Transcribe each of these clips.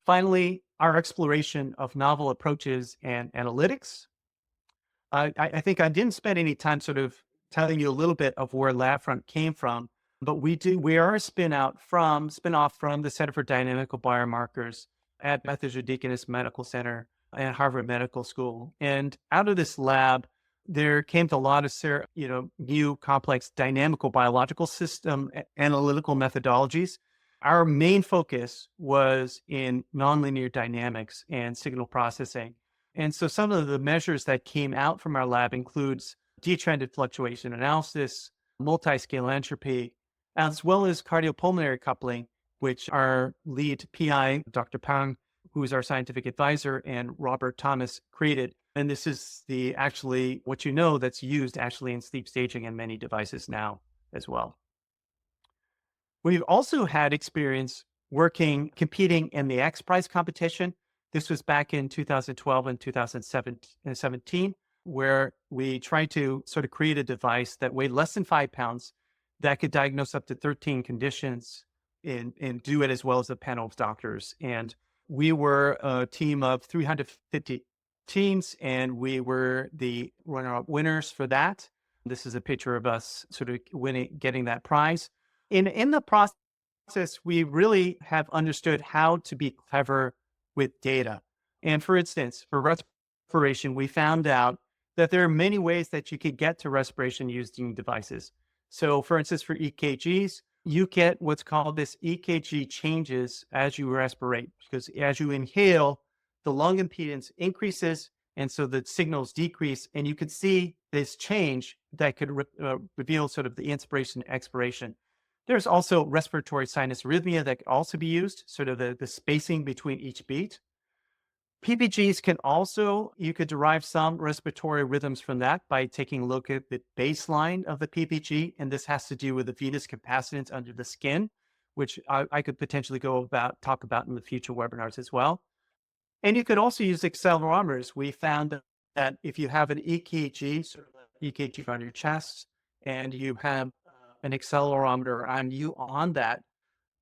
Finally, our exploration of novel approaches and analytics. I think I didn't spend any time sort of telling you a little bit of where Labfront came from, but we are a spin off from the Center for Dynamical Biomarkers at Methodist Deaconess Medical Center and Harvard Medical School. And out of this lab, there came to a lot of new complex dynamical biological system analytical methodologies. Our main focus was in nonlinear dynamics and signal processing. And so some of the measures that came out from our lab includes detrended fluctuation analysis, multi-scale entropy, as well as cardiopulmonary coupling, which our lead PI, Dr. Pang, who is our scientific advisor, and Robert Thomas created. And this is what that's used actually in sleep staging and many devices now as well. We've also had experience competing in the XPrize competition. This was back in 2012 and 2017, where we tried to sort of create a device that weighed less than 5 pounds that could diagnose up to 13 conditions and do it as well as a panel of doctors. And we were a team of 350 teams, and we were the runner-up winners for that. This is a picture of us sort of getting that prize. In the process, we really have understood how to be clever with data. And for instance, for respiration, we found out that there are many ways that you could get to respiration using devices. So for instance, for EKGs, you get what's called this EKG changes as you respirate, because as you inhale, the lung impedance increases, and so the signals decrease, and you could see this change that could reveal sort of the inspiration and expiration. There's also respiratory sinus arrhythmia that could also be used, sort of the spacing between each beat. PPGs you could derive some respiratory rhythms from that by taking a look at the baseline of the PPG, and this has to do with the venous capacitance under the skin, which I could potentially talk about in the future webinars as well. And you could also use accelerometers. We found that if you have an EKG, sort of an EKG on your chest, and you have an accelerometer on that,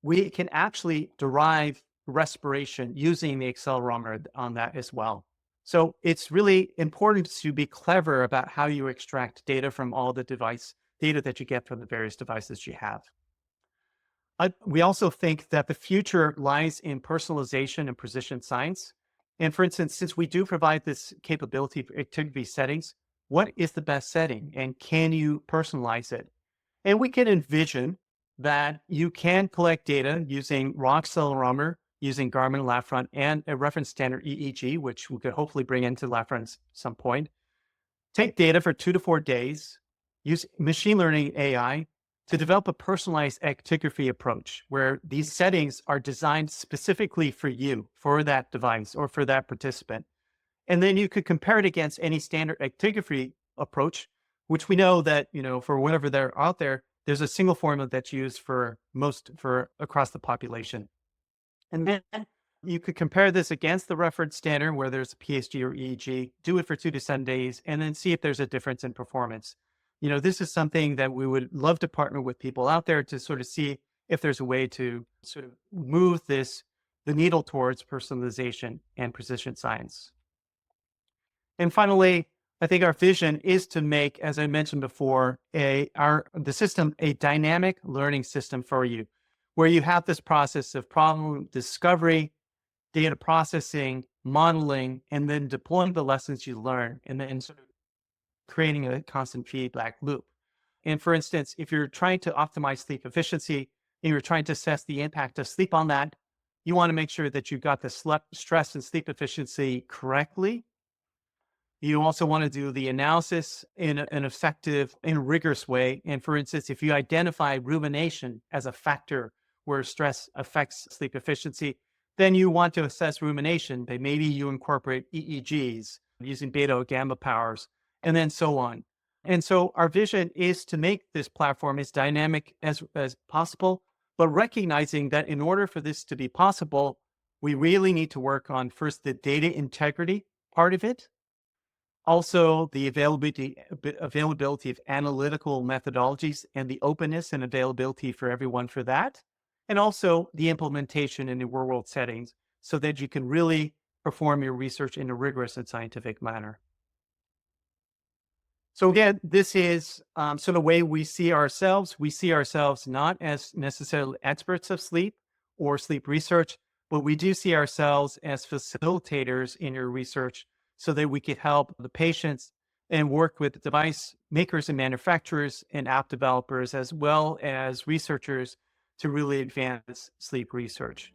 we can actually derive respiration using the accelerometer on that as well. So it's really important to be clever about how you extract data from all the data that you get from the various devices you have. We also think that the future lies in personalization and precision science. And for instance, since we do provide this capability for activity settings, what is the best setting and can you personalize it? And we can envision that you can collect data using raw accelerometer, using Garmin, Labfront, and a reference standard EEG, which we could hopefully bring into Labfront at some point. Take data for 2 to 4 days, use machine learning AI to develop a personalized actigraphy approach where these settings are designed specifically for you, for that device, or for that participant. And then you could compare it against any standard actigraphy approach, which we know that, for whenever they're out there, there's a single formula that's used for across the population. And then you could compare this against the reference standard where there's a PSG or EEG, do it for 2 to 7 days, and then see if there's a difference in performance. This is something that we would love to partner with people out there to sort of see if there's a way to sort of move the needle towards personalization and precision science. And finally, I think our vision is to make, as I mentioned before, the system a dynamic learning system for you, where you have this process of problem discovery, data processing, modeling, and then deploying the lessons you learn, and then sort of creating a constant feedback loop. And for instance, if you're trying to optimize sleep efficiency and you're trying to assess the impact of sleep on that, you want to make sure that you've got the stress and sleep efficiency correctly. You also want to do the analysis in an effective and rigorous way. And for instance, if you identify rumination as a factor where stress affects sleep efficiency, then you want to assess rumination, but maybe you incorporate EEGs using beta or gamma powers, and then so on. And so our vision is to make this platform as dynamic as possible, but recognizing that in order for this to be possible, we really need to work on first the data integrity part of it, also the availability of analytical methodologies and the openness and availability for everyone for that, and also the implementation in the real world settings so that you can really perform your research in a rigorous and scientific manner. So again, this is sort of the way we see ourselves. We see ourselves not as necessarily experts of sleep or sleep research, but we do see ourselves as facilitators in your research so that we could help the patients and work with device makers and manufacturers and app developers as well as researchers to really advance sleep research.